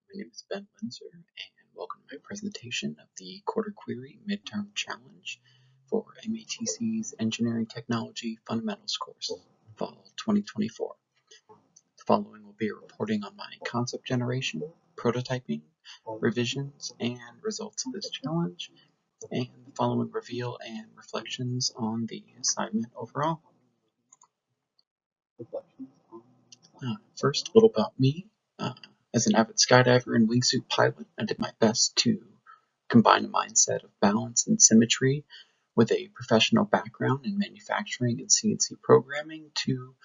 My name is Ben Windsor, and welcome to my presentation of the Quarter Query Midterm Challenge for MATC's Engineering Technology Fundamentals course, Fall 2024. The following will be a reporting on my concept generation, prototyping, revisions, and results of this challenge, and the following reveal and reflections on the assignment overall. First, a little about me. As an avid skydiver and wingsuit pilot, I did my best to combine a mindset of balance and symmetry with a professional background in manufacturing and CNC programming to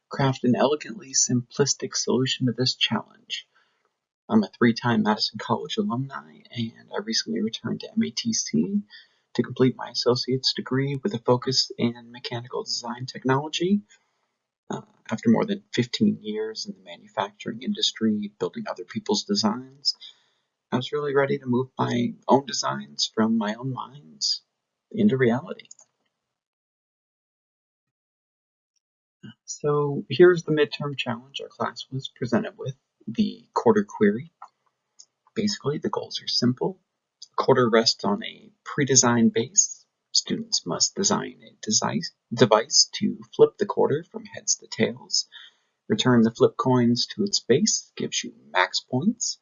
craft an elegantly simplistic solution to this challenge. I'm a three-time Madison College alumni, and I recently returned to MATC to complete my associate's degree with a focus in mechanical design technology. After more than 15 years in the manufacturing industry, building other people's designs, I was really ready to move my own designs from my own mind into reality. So here's the midterm challenge our class was presented with, the quarter query. Basically, the goals are simple. The quarter rests on a pre-designed base. Students must design a device to flip the quarter from heads to tails. Return the flip coins to its base, gives you max points.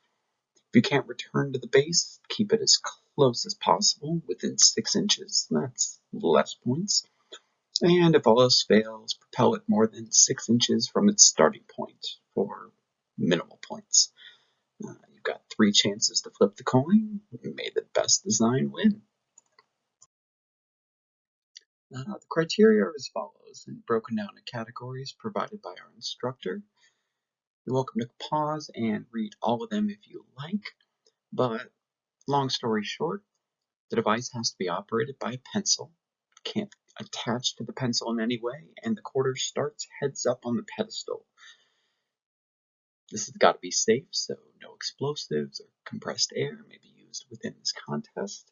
If you can't return to the base, keep it as close as possible, within 6 inches, that's less points. And if all else fails, propel it more than 6 inches from its starting point for minimal points. You've got 3 chances to flip the coin. May the best design win. The criteria are as follows, and broken down in categories provided by our instructor. You're welcome to pause and read all of them if you like, but long story short, the device has to be operated by a pencil, can't attach to the pencil in any way, and the quarter starts heads up on the pedestal. This has got to be safe, so no explosives or compressed air may be used within this contest.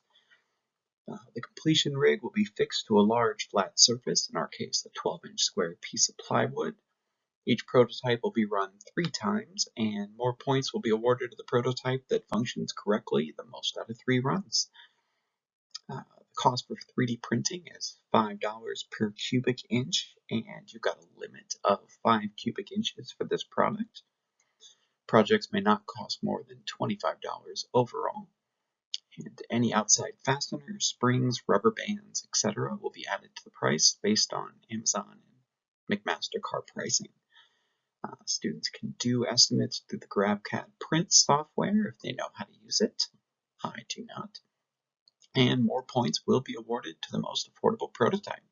The completion rig will be fixed to a large flat surface, in our case a 12-inch square piece of plywood. Each prototype will be run 3 times, and more points will be awarded to the prototype that functions correctly the most out of 3 runs. The cost for 3D printing is $5 per cubic inch, and you've got a limit of 5 cubic inches for this product. Projects may not cost more than $25 overall, and any outside fasteners, springs, rubber bands, etc. will be added to the price based on Amazon and McMaster-Carr pricing. Students can do estimates through the GrabCAD print software if they know how to use it. I do not. And more points will be awarded to the most affordable prototype.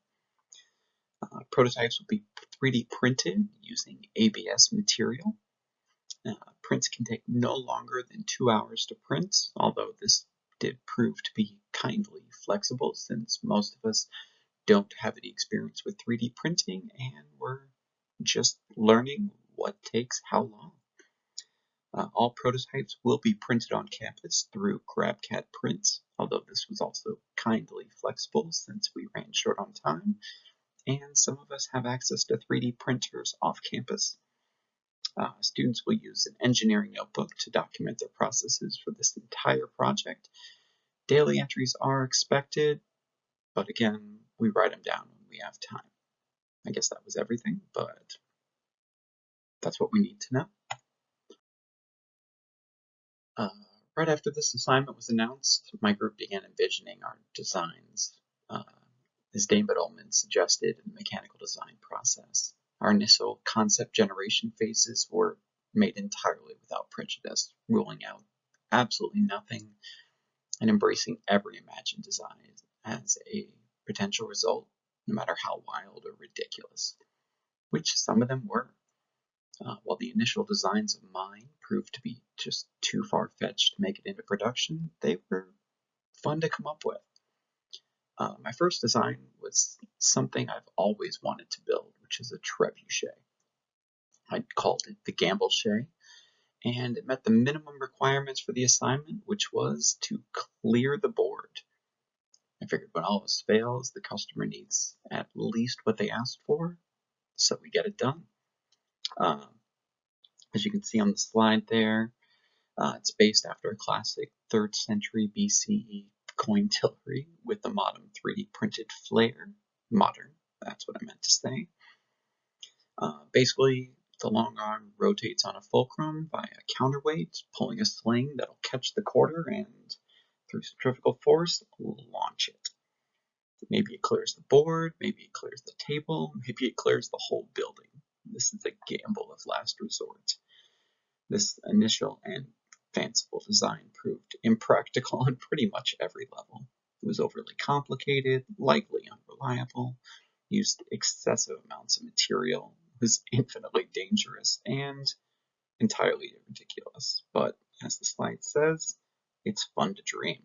Prototypes will be 3D printed using ABS material. Prints can take no longer than 2 hours to print, although this did prove to be kindly flexible since most of us don't have any experience with 3D printing and we're just learning what takes how long. All prototypes will be printed on campus through GrabCAD Print, although this was also kindly flexible since we ran short on time, and some of us have access to 3D printers off campus. Students will use an engineering notebook to document their processes for this entire project. Daily entries are expected, but again, we write them down when we have time. I guess that was everything, but that's what we need to know. Right after this assignment was announced, my group began envisioning our designs, as David Ullman suggested in the mechanical design process. Our initial concept generation phases were made entirely without prejudice, ruling out absolutely nothing and embracing every imagined design as a potential result, no matter how wild or ridiculous, which some of them were. While the initial designs of mine proved to be just too far-fetched to make it into production, they were fun to come up with. My first design was something I've always wanted to build, which is a trebuchet. I called it the Gamble Shay, and it met the minimum requirements for the assignment, which was to clear the board. I figured when all else fails, the customer needs at least what they asked for, so we get it done. As you can see on the slide there, It's based after a classic 3rd century BCE coin tillery with the modern 3D printed flair. Modern, that's what I meant to say. Basically, the long arm rotates on a fulcrum by a counterweight, pulling a sling that'll catch the quarter and, through centrifugal force, launch it. Maybe it clears the board, maybe it clears the table, maybe it clears the whole building. This is a gamble of last resort. This initial and fanciful design proved impractical on pretty much every level. It was overly complicated, likely unreliable, used excessive amounts of material, was infinitely dangerous, and entirely ridiculous. But as the slide says, it's fun to dream.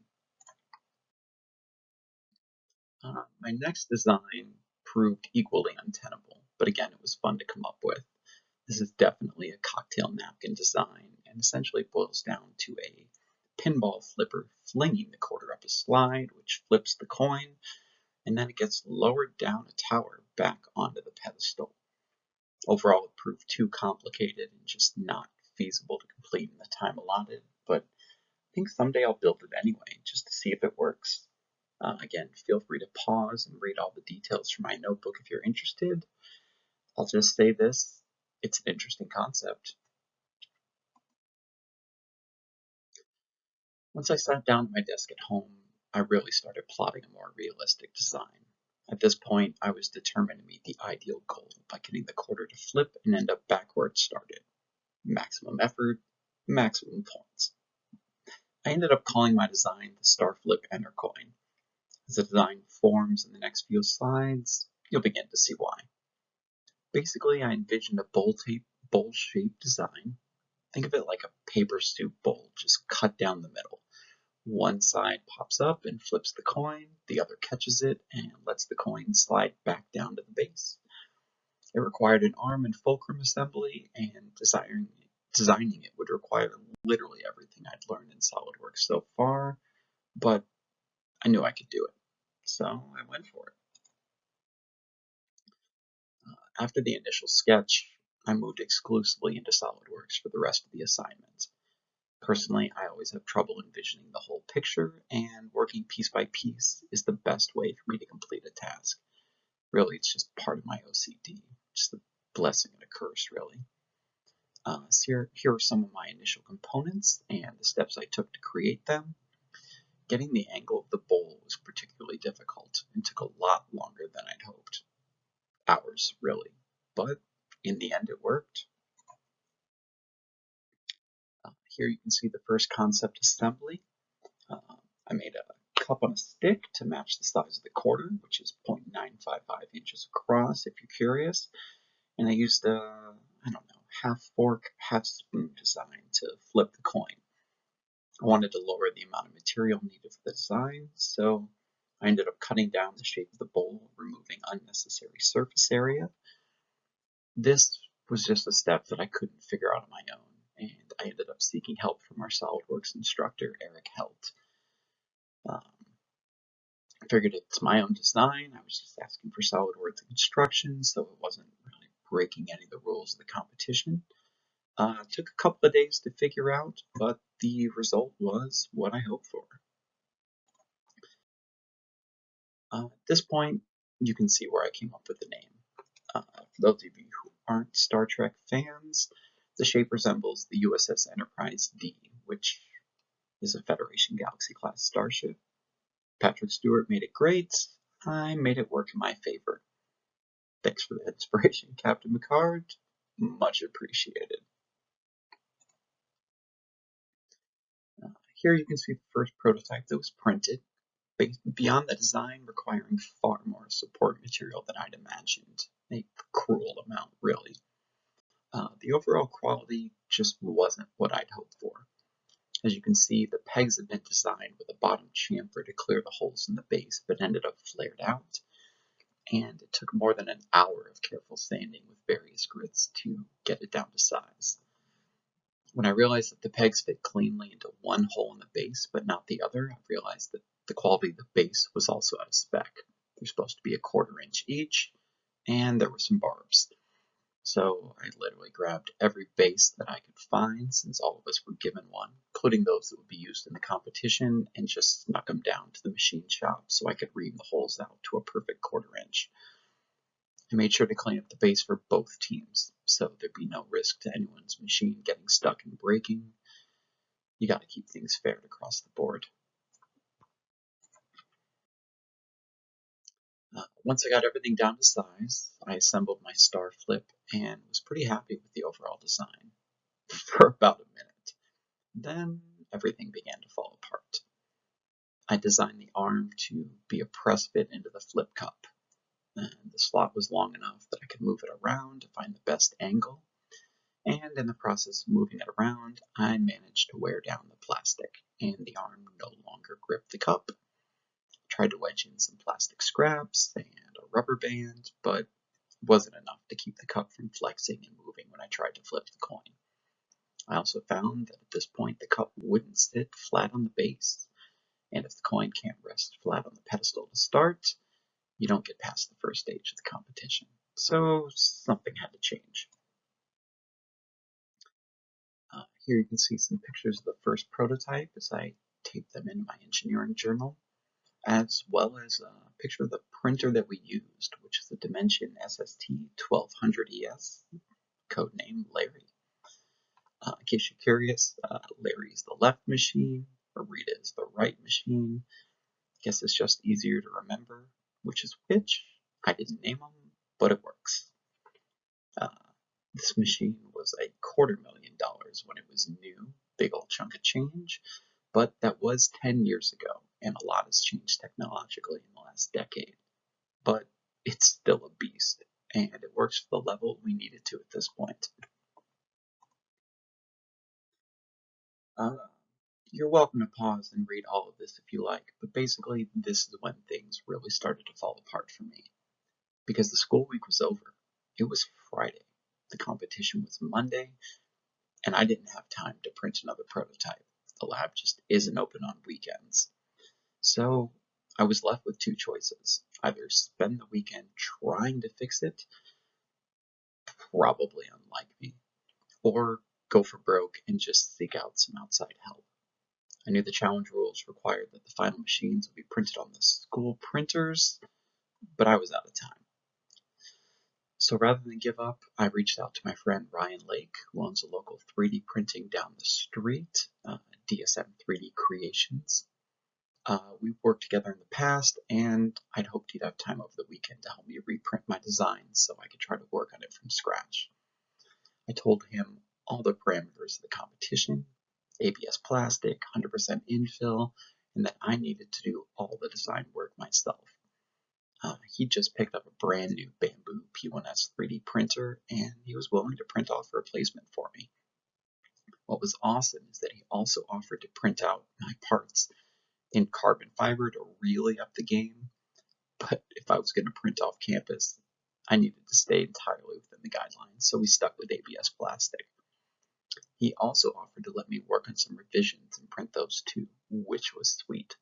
My next design proved equally untenable, but again, it was fun to come up with. This is definitely a cocktail napkin design and essentially boils down to a pinball flipper flinging the quarter up a slide, which flips the coin, and then it gets lowered down a tower back onto the pedestal. Overall, it proved too complicated and just not feasible to complete in the time allotted, but I think someday I'll build it anyway, just to see if it works. Again, feel free to pause and read all the details from my notebook if you're interested. I'll just say this, it's an interesting concept. Once I sat down at my desk at home, I really started plotting a more realistic design. At this point, I was determined to meet the ideal goal by getting the quarter to flip and end up back where it started. Maximum effort, maximum points. I ended up calling my design the Star Flip Enter Coin. As the design forms in the next few slides, you'll begin to see why. Basically, I envisioned a bowl-shaped design. Think of it like a paper soup bowl, just cut down the middle. One side pops up and flips the coin, the other catches it and lets the coin slide back down to the base. It required an arm and fulcrum assembly, and designing it would require literally everything I'd learned in SolidWorks so far, but I knew I could do it, so I went for it. After the initial sketch, I moved exclusively into SolidWorks for the rest of the assignment. Personally, I always have trouble envisioning the whole picture, and working piece by piece is the best way for me to complete a task. Really, it's just part of my OCD, just a blessing and a curse, really. So here are some of my initial components and the steps I took to create them. Getting the angle of the bowl was particularly difficult and took a lot longer than I'd hoped. Hours, really. But in the end, it worked. Here you can see the first concept assembly. I made a cup on a stick to match the size of the quarter, which is 0.955 inches across, if you're curious. And I used a, half fork, half spoon design to flip the coin. I wanted to lower the amount of material needed for the design, so I ended up cutting down the shape of the bowl, removing unnecessary surface area. This was just a step that I couldn't figure out on my own, and I ended up seeking help from our SolidWorks instructor, Eric Helt. I figured it's my own design. I was just asking for SolidWorks instructions, so it wasn't really breaking any of the rules of the competition. It took a couple of days to figure out, but the result was what I hoped for. At this point, you can see where I came up with the name. For those of you who aren't Star Trek fans, the shape resembles the USS Enterprise D, which is a Federation Galaxy-class starship. Patrick Stewart made it great. I made it work in my favor. Thanks for the inspiration, Captain Picard. Much appreciated. Here you can see the first prototype that was printed, beyond the design requiring far more support material than I'd imagined. A cruel amount, really. The overall quality just wasn't what I'd hoped for. As you can see, the pegs had been designed with a bottom chamfer to clear the holes in the base, but ended up flared out. And it took more than an hour of careful sanding with various grits to get it down to size. When I realized that the pegs fit cleanly into one hole in the base, but not the other, I realized that the quality of the base was also out of spec. They're supposed to be 1/4 inch each, and there were some barbs. So I literally grabbed every base that I could find, since all of us were given one, including those that would be used in the competition, and just snuck them down to the machine shop so I could ream the holes out to a perfect 1/4 inch. I made sure to clean up the base for both teams, so there'd be no risk to anyone's machine getting stuck and breaking. You gotta keep things fair across the board. Once I got everything down to size, I assembled my star flip and was pretty happy with the overall design for about a minute. Then everything began to fall apart. I designed the arm to be a press fit into the flip cup, and the slot was long enough that I could move it around to find the best angle, and in the process of moving it around, I managed to wear down the plastic, and the arm no longer gripped the cup. Tried to wedge in some plastic scraps and a rubber band, but wasn't enough to keep the cup from flexing and moving when I tried to flip the coin. I also found that at this point the cup wouldn't sit flat on the base, and if the coin can't rest flat on the pedestal to start, you don't get past the first stage of the competition. So something had to change. Here you can see some pictures of the first prototype as I taped them in my engineering journal, as well as a picture of the printer that we used, which is a Dimension SST 1200ES, codename Larry. In case you're curious, Larry is the left machine, Rita is the right machine. I guess it's just easier to remember which is which. I didn't name them, but it works. This machine was a $250,000 when it was new, big old chunk of change, but that was 10 years ago, and a lot has changed technologically in the last decade. But it's still a beast, and it works for the level we need it to at this point. You're welcome to pause and read all of this if you like, but basically this is when things really started to fall apart for me. Because the school week was over. It was Friday. The competition was Monday, and I didn't have time to print another prototype. The lab just isn't open on weekends. So I was left with two choices. Either spend the weekend trying to fix it, probably unlike me, or go for broke and just seek out some outside help. I knew the challenge rules required that the final machines would be printed on the school printers, but I was out of time. So rather than give up, I reached out to my friend Ryan Lake, who owns a local 3D printing down the street, DSM 3D Creations. We've worked together in the past, and I'd hoped he'd have time over the weekend to help me reprint my design so I could try to work on it from scratch. I told him all the parameters of the competition, ABS plastic, 100% infill, and that I needed to do all the design work myself. He just picked up a brand new Bamboo P1S 3D printer, and he was willing to print off a replacement for me. What was awesome is that he also offered to print out my parts in carbon fiber to really up the game, but if I was going to print off campus, I needed to stay entirely within the guidelines, so we stuck with ABS plastic. He also offered to let me work on some revisions and print those too, which was sweet.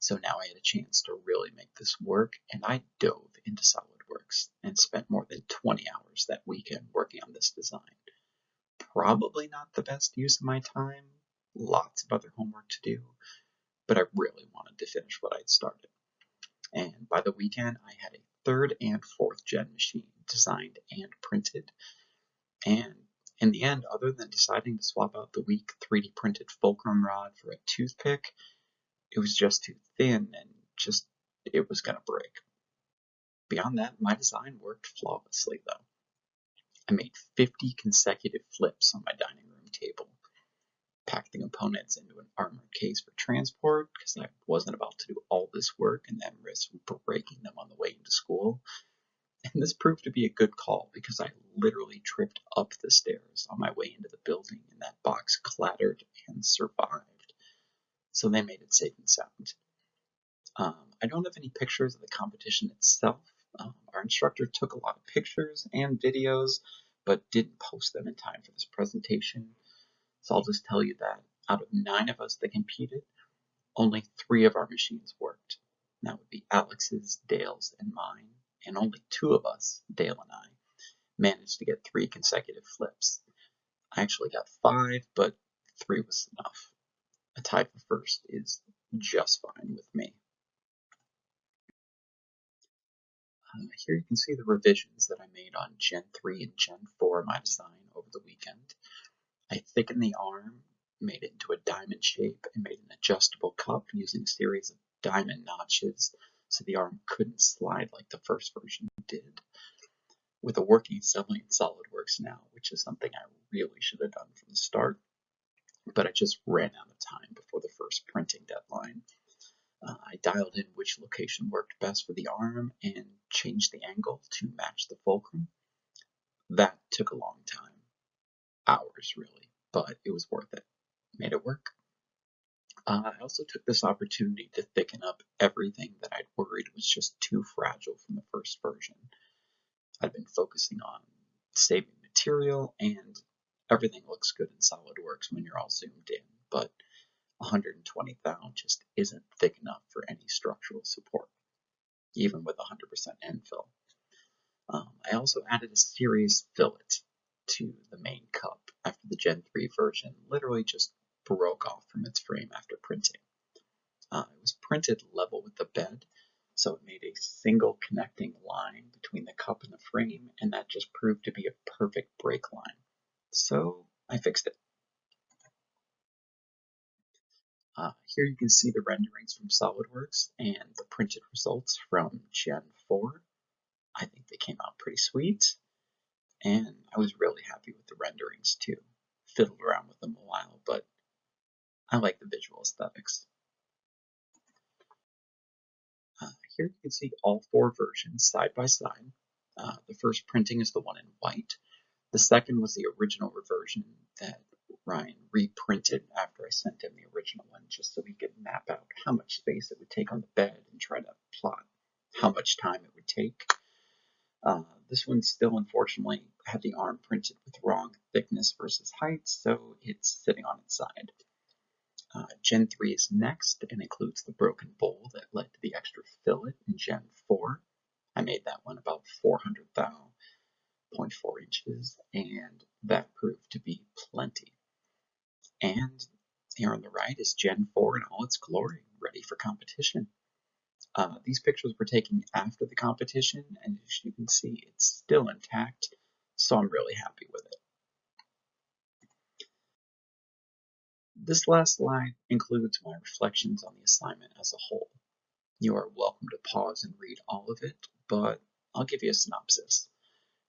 So now I had a chance to really make this work, and I dove into SolidWorks and spent more than 20 hours that weekend working on this design. Probably not the best use of my time, lots of other homework to do, but I really wanted to finish what I'd started. And by the weekend, I had a 3rd and 4th gen machine designed and printed, and in the end, other than deciding to swap out the weak 3D printed fulcrum rod for a toothpick, it was just too thin and it was gonna break. Beyond that, my design worked flawlessly though. I made 50 consecutive flips on my dining room table, packed the components into an armored case for transport because I wasn't about to do all this work and then risk breaking them on the way into school. And this proved to be a good call because I literally tripped up the stairs on my way into the building and that box clattered and survived. So they made it safe and sound. I don't have any pictures of the competition itself. Our instructor took a lot of pictures and videos, but didn't post them in time for this presentation. So I'll just tell you that out of 9 of us that competed, only 3 of our machines worked. And that would be Alex's, Dale's, and mine. And only 2 of us, Dale and I, managed to get 3 consecutive flips. I actually got 5, but 3 was enough. A tie for first is just fine with me. Here you can see the revisions that I made on Gen 3 and Gen 4 of my design over the weekend. I thickened the arm, made it into a diamond shape, and made an adjustable cup using a series of diamond notches so the arm couldn't slide like the first version did. With a working assembly in SolidWorks now, which is something I really should have done from the start, but I just ran out of time before the first printing deadline. I dialed in which location worked best for the arm and changed the angle to match the fulcrum. That took a long time, hours really, but it was worth it. Made it work. I also took this opportunity to thicken up everything that I'd worried was just too fragile from the first version. I'd been focusing on saving material, and everything looks good in SolidWorks when you're all zoomed in, but 120 thou just isn't thick enough for any structural support, even with 100% infill. I also added a series fillet to the main cup after the Gen 3 version literally just broke off from its frame after printing. It was printed level with the bed, so it made a single connecting line between the cup and the frame, and that just proved to be a perfect break line. So I fixed it. Here you can see the renderings from SolidWorks and the printed results from Gen 4. I think they came out pretty sweet, and I was really happy with the renderings too. Fiddled around with them a while, but I like the visual aesthetics. Here you can see all 4 versions side by side. The first printing is the one in white. The second was the original version that Ryan reprinted after I sent him the original one, just so he could map out how much space it would take on the bed and try to plot how much time it would take. This one still, unfortunately, had the arm printed with wrong thickness versus height, so it's sitting on its side. Gen 3 is next and includes the broken bowl that led to the extra fillet in Gen 4. I made that one about 400 thou, 0.4 inches, and that proved to be plenty. And here on the right is Gen 4 in all its glory, ready for competition. These pictures were taken after the competition, and as you can see, it's still intact, so I'm really happy with it. This last slide includes my reflections on the assignment as a whole. You are welcome to pause and read all of it, but I'll give you a synopsis.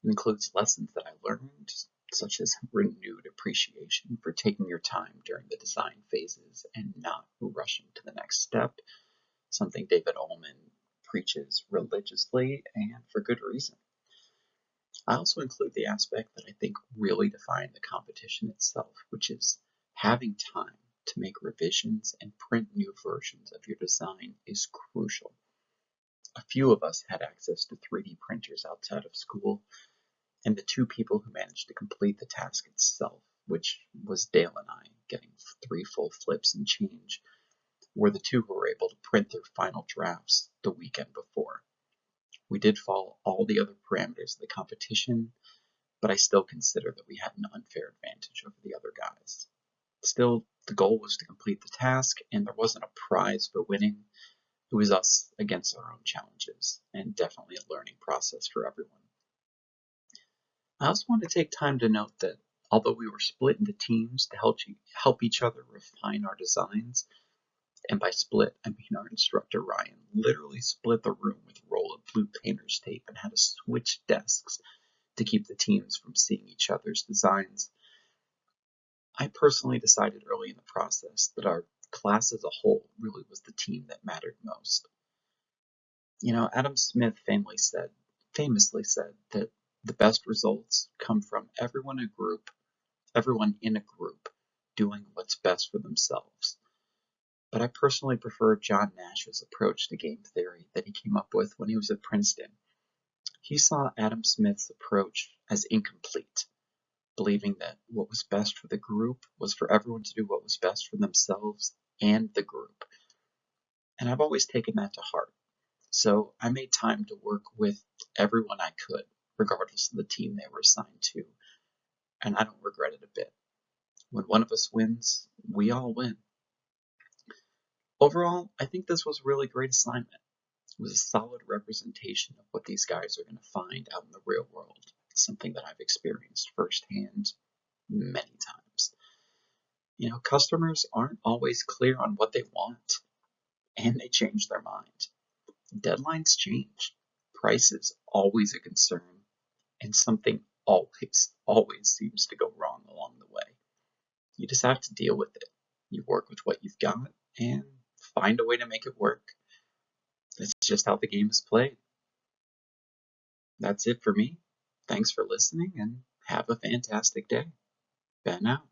It includes lessons that I learned, such as renewed appreciation for taking your time during the design phases and not rushing to the next step, something David Ullman preaches religiously and for good reason. I also include the aspect that I think really defined the competition itself, which is having time to make revisions and print new versions of your design is crucial. A few of us had access to 3D printers outside of school, and the 2 people who managed to complete the task itself, which was Dale and I, getting 3 full flips and change, were the 2 who were able to print their final drafts the weekend before. We did follow all the other parameters of the competition, but I still consider that we had an unfair advantage over the other guys. Still, the goal was to complete the task, and there wasn't a prize for winning. It was us against our own challenges, and definitely a learning process for everyone. I also want to take time to note that although we were split into teams to help each other refine our designs, and by split, I mean our instructor Ryan literally split the room with a roll of blue painter's tape and had us switch desks to keep the teams from seeing each other's designs. I personally decided early in the process that our class as a whole really was the team that mattered most. You know, Adam Smith famously said that the best results come from everyone in a group doing what's best for themselves. But I personally prefer John Nash's approach to game theory that he came up with when he was at Princeton. He saw Adam Smith's approach as incomplete, believing that what was best for the group was for everyone to do what was best for themselves and the group. And I've always taken that to heart. So I made time to work with everyone I could, regardless of the team they were assigned to, and I don't regret it a bit. When one of us wins, we all win. Overall, I think this was a really great assignment. It was a solid representation of what these guys are going to find out in the real world, something that I've experienced firsthand many times. Customers aren't always clear on what they want, and they change their mind. Deadlines change. Price is always a concern, and something always seems to go wrong along the way. You just have to deal with it. You work with what you've got and find a way to make it work. That's just how the game is played. That's it for me. Thanks for listening and have a fantastic day. Ben out.